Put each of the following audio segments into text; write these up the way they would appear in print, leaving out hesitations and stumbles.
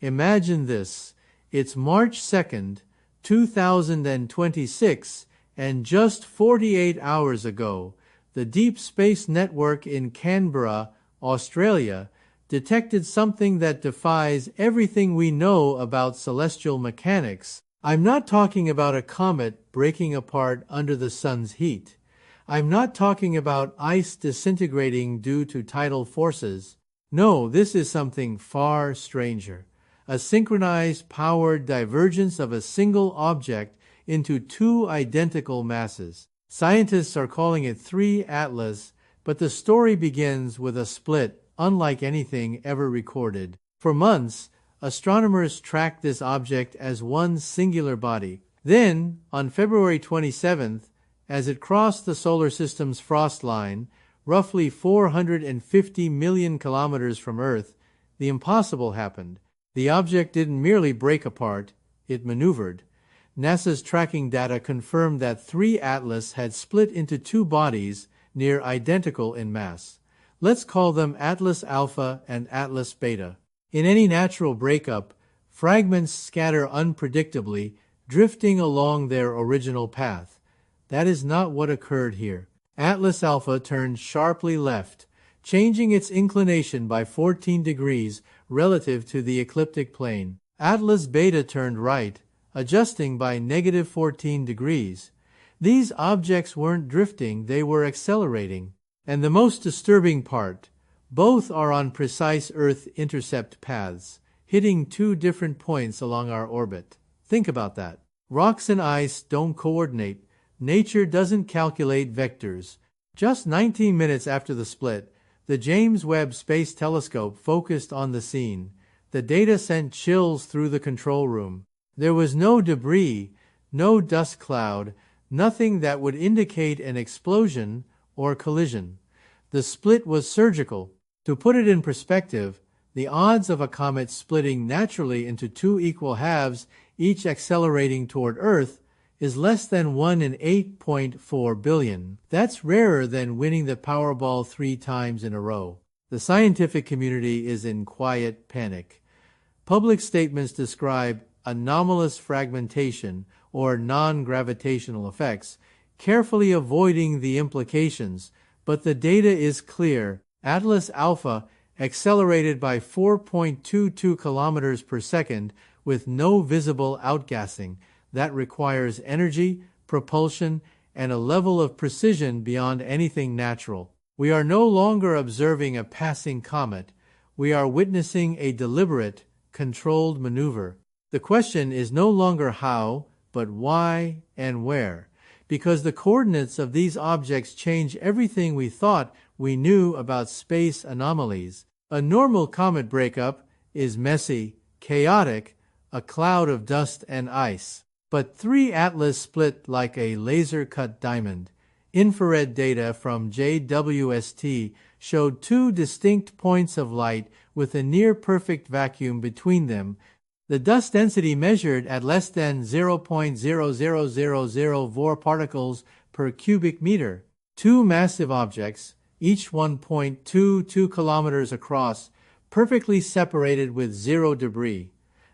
Imagine this. It's March 2nd, 2026, and just 48 hours ago, the Deep Space Network in Canberra, Australia, detected something that defies everything we know about celestial mechanics. I'm not talking about a comet breaking apart under the sun's heat. I'm not talking about ice disintegrating due to tidal forces. No, this is something far stranger. A synchronized powered divergence of a single object into two identical masses. Scientists are calling it 3 Atlas, but the story begins with a split unlike anything ever recorded. For months, astronomers tracked this object as one singular body. Then, on February 27th, as it crossed the solar system's frost line, roughly 450 million kilometers from Earth, the impossible happened. The object didn't merely break apart, it maneuvered. NASA's tracking data confirmed that 3 Atlas had split into two bodies near identical in mass. Let's call them Atlas Alpha and Atlas Beta. In any natural breakup, fragments scatter unpredictably, drifting along their original path. That is not what occurred here. Atlas Alpha turned sharply left, changing its inclination by 14 degrees relative to the ecliptic plane. Atlas Beta turned right, adjusting by -14 degrees. These objects weren't drifting, they were accelerating. And the most disturbing part, both are on precise Earth intercept paths, hitting two different points along our orbit. Think about that. Rocks and ice don't coordinate. Nature doesn't calculate vectors. Just 19 minutes after the split, the James Webb Space Telescope focused on the scene. The data sent chills through the control room. There was no debris, no dust cloud, nothing that would indicate an explosion or collision. The split was surgical. To put it in perspective, the odds of a comet splitting naturally into two equal halves, each accelerating toward Earth, is less than 1 in 8.4 billion. That's rarer than winning the Powerball 3 times in a row. The scientific community is in quiet panic. Public statements describe anomalous fragmentation or non-gravitational effects, carefully avoiding the implications, but the data is clear. Atlas Alpha accelerated by 4.22 kilometers per second with no visible outgassing. That requires energy, propulsion, and a level of precision beyond anything natural. We are no longer observing a passing comet. We are witnessing a deliberate, controlled maneuver. The question is no longer how, but why and where, because the coordinates of these objects change everything we thought we knew about space anomalies. A normal comet breakup is messy, chaotic, a cloud of dust and ice. But 3 Atlas split like a laser-cut diamond. Infrared data from JWST showed two distinct points of light with a near-perfect vacuum between them. The dust density measured at less than 0.0000 particles per cubic meter. Two massive objects, each 1.22 kilometers across, perfectly separated with zero debris.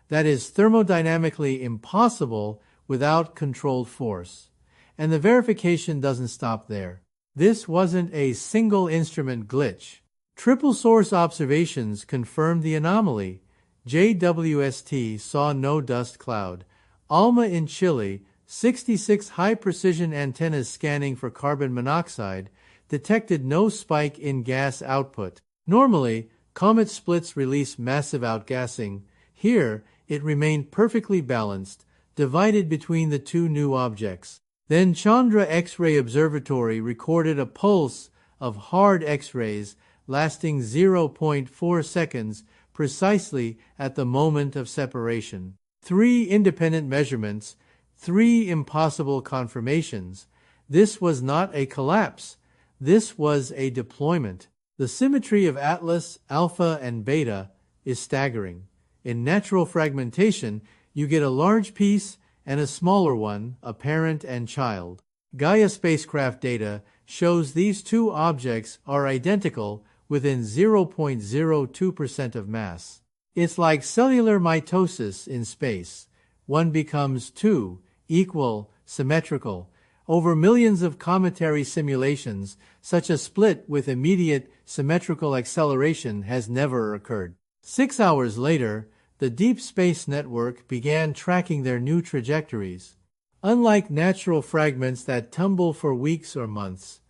That is thermodynamically impossible without controlled force. And the verification doesn't stop there. This wasn't a single instrument glitch. Triple source observations confirmed the anomaly. JWST saw no dust cloud. ALMA in Chile, 66 high-precision antennas scanning for carbon monoxide, detected no spike in gas output. Normally, comet splits release massive outgassing. Here, it remained perfectly balanced, divided between the two new objects. Then Chandra X-ray Observatory recorded a pulse of hard X-rays lasting 0.4 seconds precisely at the moment of separation. 3 independent measurements, 3 impossible confirmations. This was not a collapse. This was a deployment. The symmetry of Atlas, Alpha, and Beta is staggering. In natural fragmentation, you get a large piece and a smaller one, a parent and child. Gaia spacecraft data shows these two objects are identical within 0.02% of mass. It's like cellular mitosis in space. One becomes two, equal, symmetrical. Over millions of cometary simulations, such a split with immediate symmetrical acceleration has never occurred. 6 hours later, the Deep Space Network began tracking their new trajectories. Unlike natural fragments that tumble for weeks or months,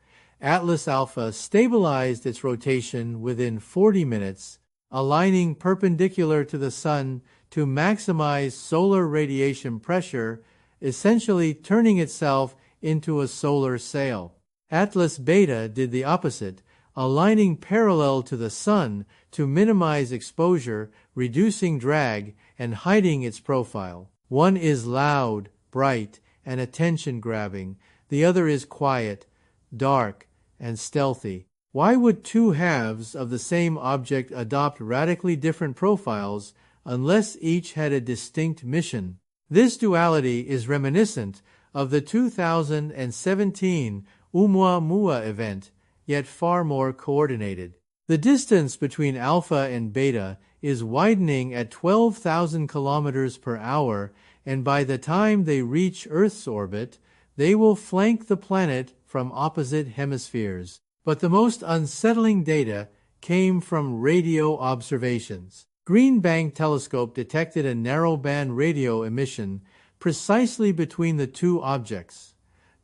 Atlas Alpha stabilized its rotation within 40 minutes, aligning perpendicular to the Sun to maximize solar radiation pressure, essentially turning itself into a solar sail. Atlas Beta did the opposite, aligning parallel to the Sun to minimize exposure, reducing drag, and hiding its profile. One is loud, bright, and attention-grabbing. The other is quiet, dark, and stealthy. Why would two halves of the same object adopt radically different profiles unless each had a distinct mission? This duality is reminiscent of the 2017 Oumuamua event, yet far more coordinated. The distance between Alpha and Beta is widening at 12,000 kilometers per hour, and by the time they reach Earth's orbit, they will flank the planet from opposite hemispheres. But the most unsettling data came from radio observations. Green Bank Telescope detected a narrowband radio emission precisely between the two objects,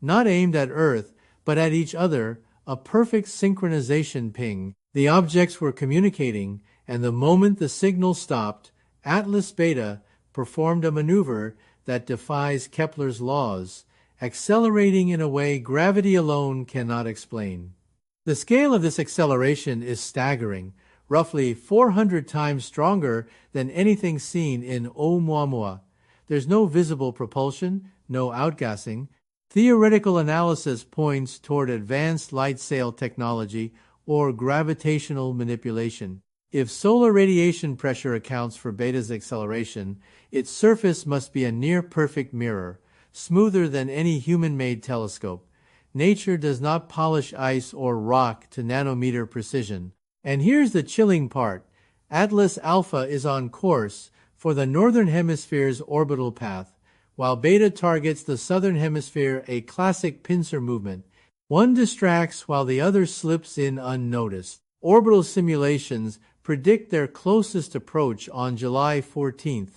not aimed at Earth, but at each other, a perfect synchronization ping. The objects were communicating, and the moment the signal stopped, Atlas Beta performed a maneuver that defies Kepler's laws, accelerating in a way gravity alone cannot explain. The scale of this acceleration is staggering, roughly 400 times stronger than anything seen in Oumuamua. There's no visible propulsion, no outgassing. Theoretical analysis points toward advanced light sail technology or gravitational manipulation. If solar radiation pressure accounts for Beta's acceleration, its surface must be a near-perfect mirror, smoother than any human-made telescope. Nature does not polish ice or rock to nanometer precision. And here's the chilling part. Atlas Alpha is on course for the northern hemisphere's orbital path, while Beta targets the southern hemisphere, a classic pincer movement. One distracts while the other slips in unnoticed. Orbital simulations predict their closest approach on July 14,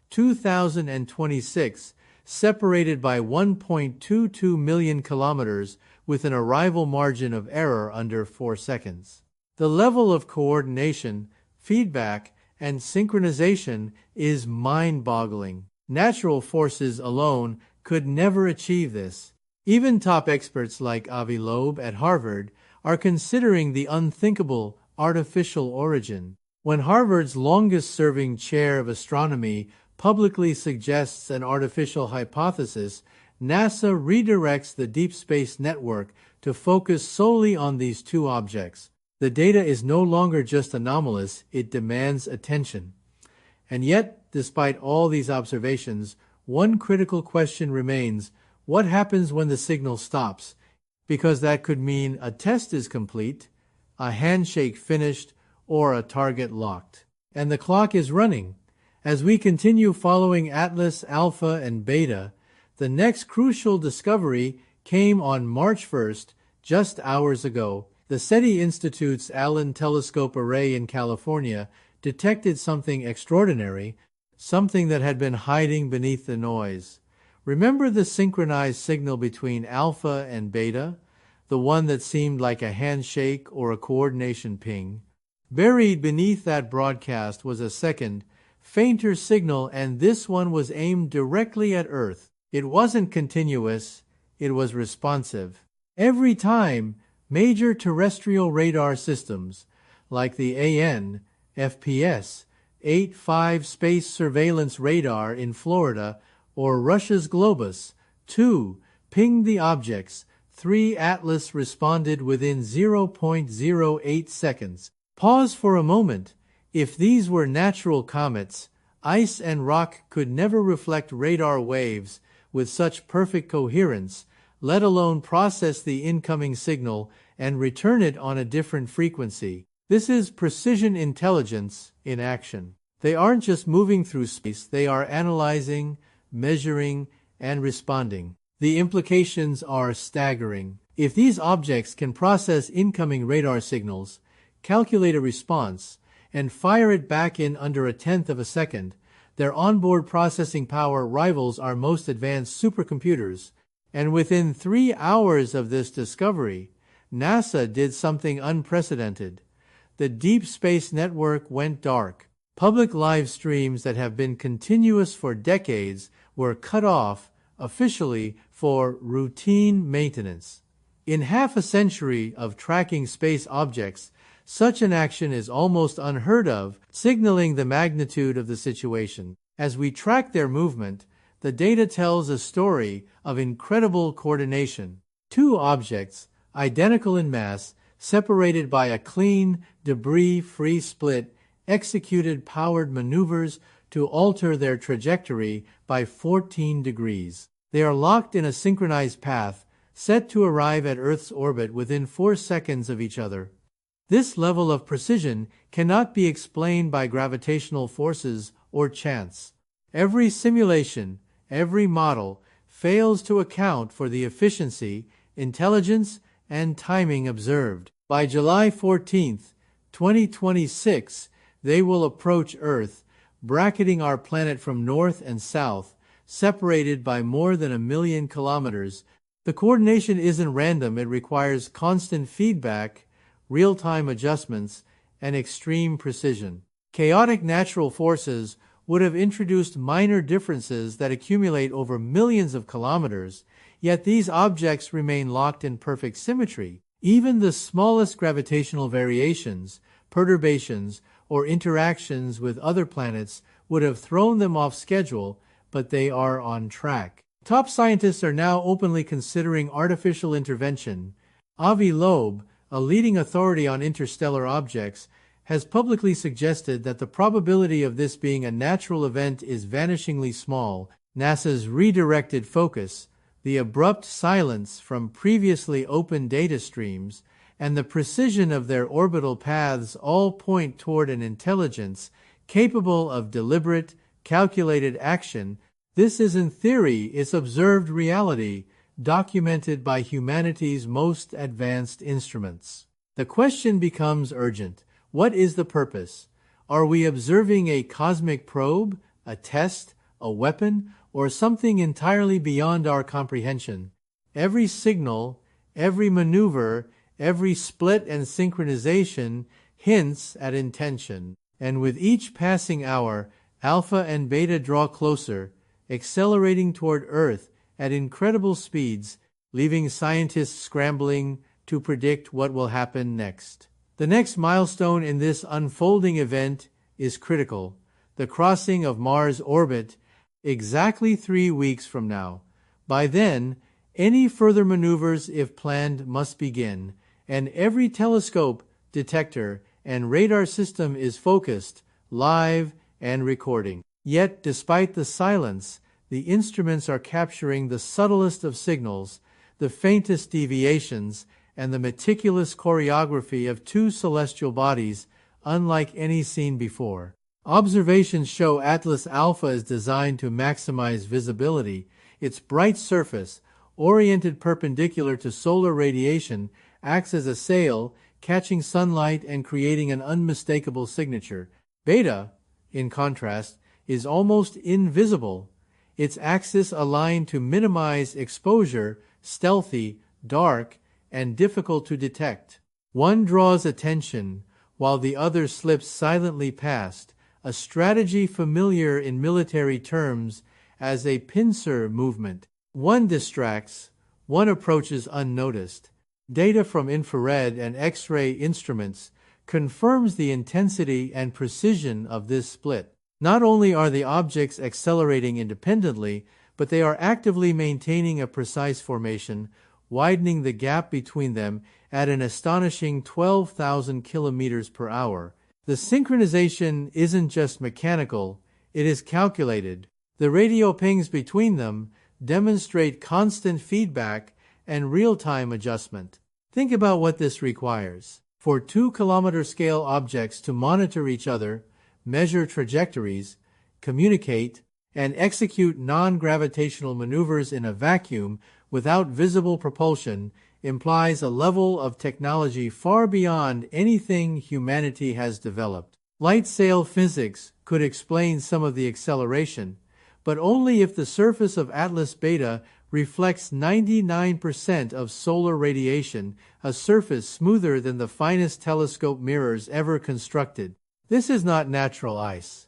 2026, separated by 1.22 million kilometers with an arrival margin of error under 4 seconds. The level of coordination, feedback, and synchronization is mind-boggling. Natural forces alone could never achieve this. Even top experts like Avi Loeb at Harvard are considering the unthinkable artificial origin. When Harvard's longest-serving chair of astronomy publicly suggests an artificial hypothesis, NASA redirects the Deep Space Network to focus solely on these two objects. The data is no longer just anomalous, it demands attention. And yet, despite all these observations, one critical question remains: what happens when the signal stops? Because that could mean a test is complete, a handshake finished, or a target locked. And the clock is running. As we continue following Atlas Alpha and Beta, the next crucial discovery came on March 1st, just hours ago. The SETI Institute's Allen Telescope Array in California detected something extraordinary, something that had been hiding beneath the noise. Remember the synchronized signal between Alpha and Beta? The one that seemed like a handshake or a coordination ping? Buried beneath that broadcast was a second, fainter signal, and this one was aimed directly at Earth. It wasn't continuous, it was responsive. Every time, major terrestrial radar systems, like the AN/FPS 85 Space Surveillance Radar in Florida or Russia's Globus 2, pinged the objects. 3 Atlas responded within 0.08 seconds. Pause for a moment. If these were natural comets, ice and rock could never reflect radar waves with such perfect coherence, let alone process the incoming signal and return it on a different frequency. This is precision intelligence in action. They aren't just moving through space, they are analyzing, measuring, and responding. The implications are staggering. If these objects can process incoming radar signals, calculate a response, and fire it back in under a tenth of a second, their onboard processing power rivals our most advanced supercomputers. And within 3 hours of this discovery, NASA did something unprecedented. The Deep Space Network went dark. Public live streams that have been continuous for decades were cut off, officially, for routine maintenance. In half a century of tracking space objects, such an action is almost unheard of, signaling the magnitude of the situation. As we track their movement, the data tells a story of incredible coordination. Two objects, identical in mass, separated by a clean, debris-free split, executed powered maneuvers to alter their trajectory by 14 degrees. They are locked in a synchronized path, set to arrive at Earth's orbit within 4 seconds of each other. This level of precision cannot be explained by gravitational forces or chance. Every simulation, every model, fails to account for the efficiency, intelligence, and timing observed. By July 14, 2026, they will approach Earth, bracketing our planet from north and south, separated by more than 1 million kilometers. The coordination isn't random, it requires constant feedback, real-time adjustments, and extreme precision. Chaotic natural forces would have introduced minor differences that accumulate over millions of kilometers, yet these objects remain locked in perfect symmetry. Even the smallest gravitational variations, perturbations, or interactions with other planets would have thrown them off schedule, but they are on track. Top scientists are now openly considering artificial intervention. Avi Loeb, a leading authority on interstellar objects, has publicly suggested that the probability of this being a natural event is vanishingly small. NASA's redirected focus, the abrupt silence from previously open data streams, and the precision of their orbital paths all point toward an intelligence capable of deliberate, calculated action. This isn't theory, it's observed reality, documented by humanity's most advanced instruments. The question becomes urgent. What is the purpose? Are we observing a cosmic probe, a test, a weapon, or something entirely beyond our comprehension? Every signal, every maneuver, every split and synchronization hints at intention. And with each passing hour, Alpha and Beta draw closer, accelerating toward Earth at incredible speeds, leaving scientists scrambling to predict what will happen next. The next milestone in this unfolding event is critical: the crossing of Mars' orbit, exactly 3 weeks from now. By then, any further maneuvers, if planned, must begin, and every telescope, detector, and radar system is focused, live, and recording. Yet, despite the silence, the instruments are capturing the subtlest of signals, the faintest deviations, and the meticulous choreography of two celestial bodies unlike any seen before. Observations show Atlas Alpha is designed to maximize visibility. Its bright surface, oriented perpendicular to solar radiation, acts as a sail, catching sunlight and creating an unmistakable signature. Beta, in contrast, is almost invisible, its axis aligned to minimize exposure, stealthy, dark, and difficult to detect. One draws attention, while the other slips silently past, a strategy familiar in military terms as a pincer movement. One distracts, one approaches unnoticed. Data from infrared and X-ray instruments confirms the intensity and precision of this split. Not only are the objects accelerating independently, but they are actively maintaining a precise formation, widening the gap between them at an astonishing 12,000 kilometers per hour. The synchronization isn't just mechanical, it is calculated. The radio pings between them demonstrate constant feedback and real-time adjustment. Think about what this requires. For 2-kilometer scale objects to monitor each other, measure trajectories, communicate, and execute non-gravitational maneuvers in a vacuum without visible propulsion implies a level of technology far beyond anything humanity has developed. Light sail physics could explain some of the acceleration, but only if the surface of Atlas Beta reflects 99% of solar radiation, a surface smoother than the finest telescope mirrors ever constructed. This is not natural ice.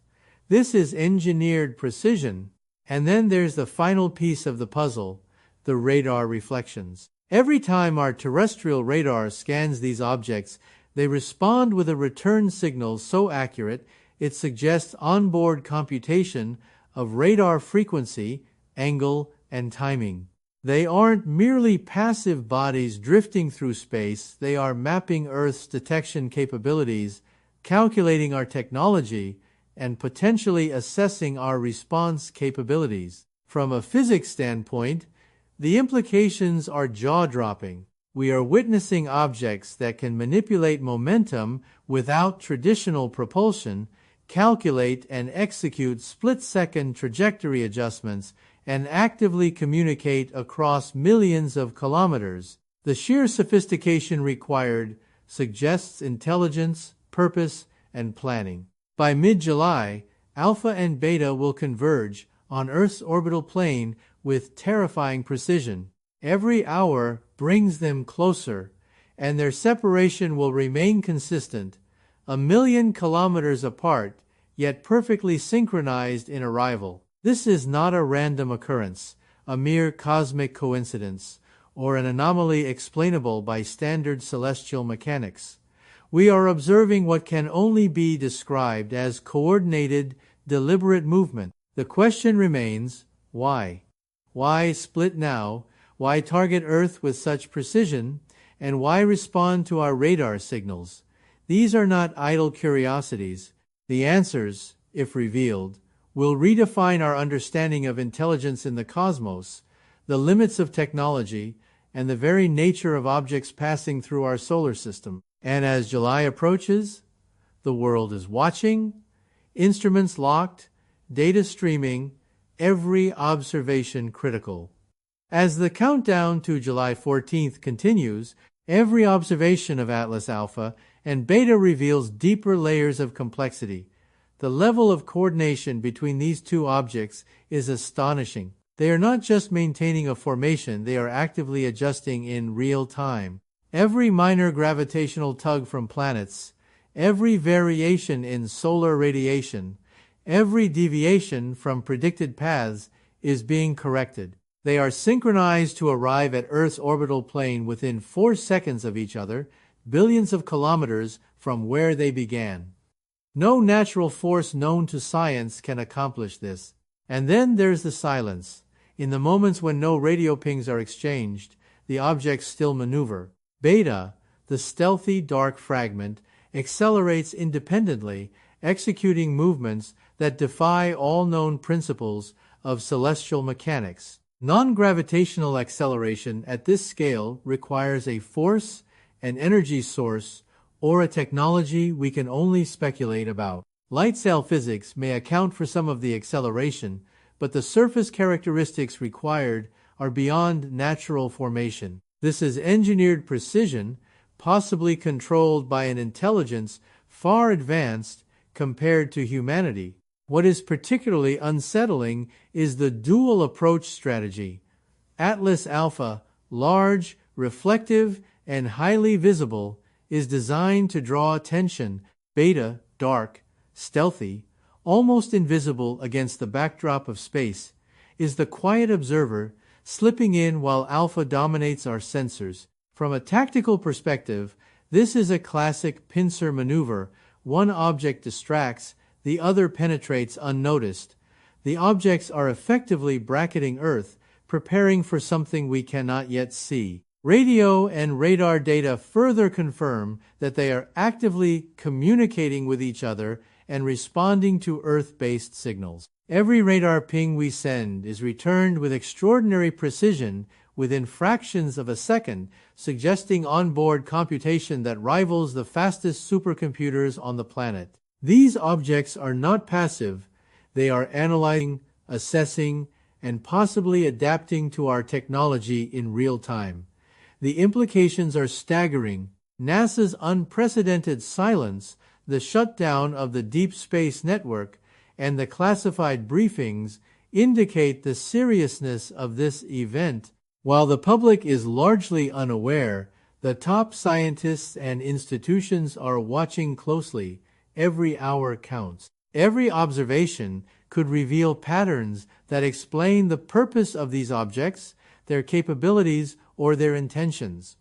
This is engineered precision. And then there's the final piece of the puzzle, the radar reflections. Every time our terrestrial radar scans these objects, they respond with a return signal so accurate it suggests onboard computation of radar frequency, angle, and timing. They aren't merely passive bodies drifting through space, they are mapping Earth's detection capabilities, calculating our technology, and potentially assessing our response capabilities. From a physics standpoint, the implications are jaw-dropping. We are witnessing objects that can manipulate momentum without traditional propulsion, calculate and execute split-second trajectory adjustments, and actively communicate across millions of kilometers. The sheer sophistication required suggests intelligence, purpose, and planning. By mid-July, Alpha and Beta will converge on Earth's orbital plane with terrifying precision. Every hour brings them closer, and their separation will remain consistent, 1,000,000 kilometers apart, yet perfectly synchronized in arrival. This is not a random occurrence, a mere cosmic coincidence, or an anomaly explainable by standard celestial mechanics. We are observing what can only be described as coordinated, deliberate movement. The question remains, why? Why split now? Why target Earth with such precision? And why respond to our radar signals? These are not idle curiosities. The answers, if revealed, will redefine our understanding of intelligence in the cosmos, the limits of technology, and the very nature of objects passing through our solar system. And as July approaches, the world is watching, instruments locked, data streaming, every observation critical. As the countdown to July 14th continues, every observation of Atlas Alpha and Beta reveals deeper layers of complexity. The level of coordination between these two objects is astonishing. They are not just maintaining a formation, they are actively adjusting in real time. Every minor gravitational tug from planets, every variation in solar radiation, every deviation from predicted paths is being corrected. They are synchronized to arrive at Earth's orbital plane within 4 seconds of each other, billions of kilometers from where they began. No natural force known to science can accomplish this. And then there's the silence. In the moments when no radio pings are exchanged, the objects still maneuver. Beta, the stealthy dark fragment, accelerates independently, executing movements that defy all known principles of celestial mechanics. Non-gravitational acceleration at this scale requires a force, an energy source, or a technology we can only speculate about. Light sail physics may account for some of the acceleration, but the surface characteristics required are beyond natural formation. This is engineered precision, possibly controlled by an intelligence far advanced compared to humanity. What is particularly unsettling is the dual approach strategy. Atlas Alpha, large, reflective, and highly visible, is designed to draw attention. Beta, dark, stealthy, almost invisible against the backdrop of space, is the quiet observer, slipping in while Alpha dominates our sensors. From a tactical perspective, this is a classic pincer maneuver. One object distracts, the other penetrates unnoticed. The objects are effectively bracketing Earth, preparing for something we cannot yet see. Radio and radar data further confirm that they are actively communicating with each other and responding to Earth-based signals. Every radar ping we send is returned with extraordinary precision within fractions of a second, suggesting onboard computation that rivals the fastest supercomputers on the planet. These objects are not passive. They are analyzing, assessing, and possibly adapting to our technology in real time. The implications are staggering. NASA's unprecedented silence, the shutdown of the Deep Space Network, and the classified briefings indicate the seriousness of this event. While the public is largely unaware, the top scientists and institutions are watching closely. Every hour counts. Every observation could reveal patterns that explain the purpose of these objects, their capabilities, or their intentions.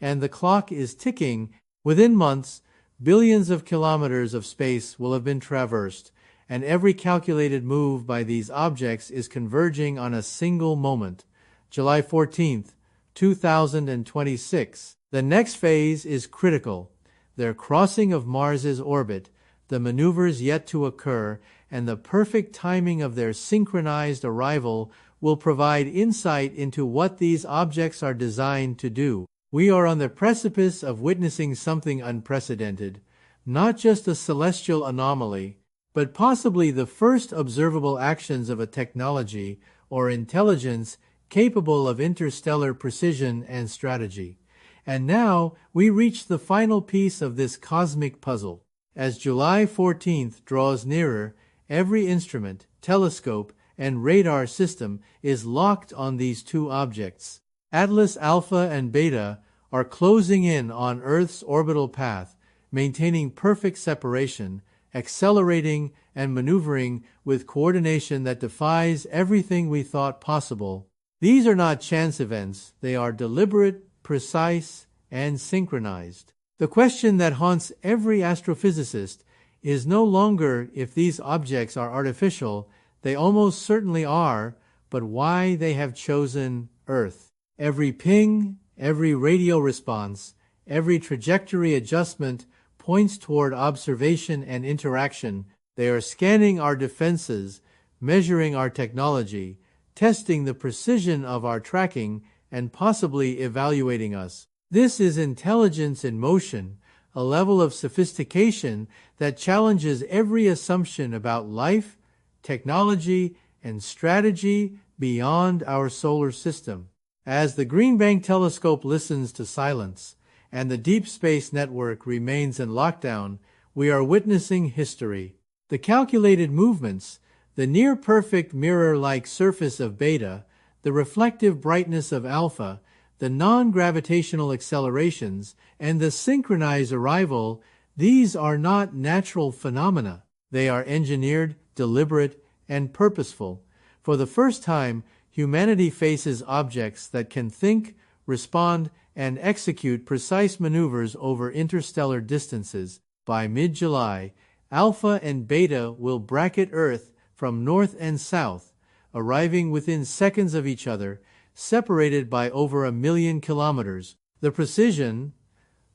And the clock is ticking. Within months, billions of kilometers of space will have been traversed, and every calculated move by these objects is converging on a single moment. July 14th, 2026. The next phase is critical. Their crossing of Mars's orbit, the maneuvers yet to occur, and the perfect timing of their synchronized arrival will provide insight into what these objects are designed to do. We are on the precipice of witnessing something unprecedented, not just a celestial anomaly, but possibly the first observable actions of a technology or intelligence capable of interstellar precision and strategy. And now we reach the final piece of this cosmic puzzle. As July 14th draws nearer, every instrument, telescope, and radar system is locked on these two objects. Atlas Alpha and Beta are closing in on Earth's orbital path, maintaining perfect separation, accelerating and maneuvering with coordination that defies everything we thought possible. These are not chance events. They are deliberate, precise, and synchronized. The question that haunts every astrophysicist is no longer if these objects are artificial. They almost certainly are, but why they have chosen Earth. Every ping, every radio response, every trajectory adjustment points toward observation and interaction. They are scanning our defenses, measuring our technology, testing the precision of our tracking, and possibly evaluating us. This is intelligence in motion, a level of sophistication that challenges every assumption about life, technology, and strategy beyond our solar system. As the Green Bank telescope listens to silence and the Deep Space Network remains in lockdown, we are witnessing history. The calculated movements, the near-perfect mirror-like surface of Beta, the reflective brightness of Alpha, the non-gravitational accelerations, and the synchronized arrival, these are not natural phenomena. They are engineered, deliberate, and purposeful. For the first time, humanity faces objects that can think, respond, and execute precise maneuvers over interstellar distances. By mid-July, Alpha and Beta will bracket Earth from north and south, arriving within seconds of each other, separated by over 1 million kilometers. The precision,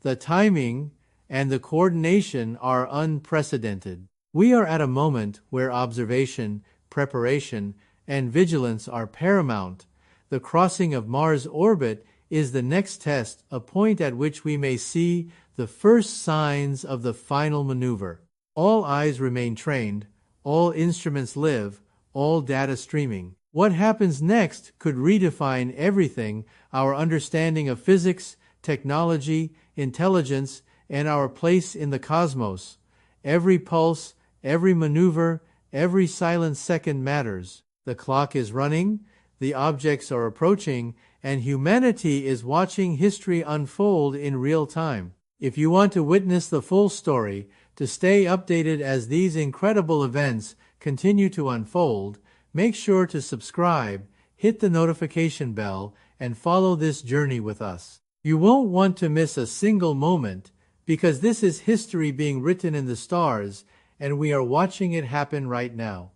the timing, and the coordination are unprecedented. We are at a moment where observation, preparation, and vigilance are paramount. The crossing of Mars' orbit is the next test, a point at which we may see the first signs of the final maneuver. All eyes remain trained, all instruments live, all data streaming. What happens next could redefine everything: our understanding of physics, technology, intelligence, and our place in the cosmos. Every pulse, every maneuver, every silent second matters. The clock is running, the objects are approaching, and humanity is watching history unfold in real time. If you want to witness the full story, to stay updated as these incredible events continue to unfold, make sure to subscribe, hit the notification bell, and follow this journey with us. You won't want to miss a single moment, because this is history being written in the stars, and we are watching it happen right now.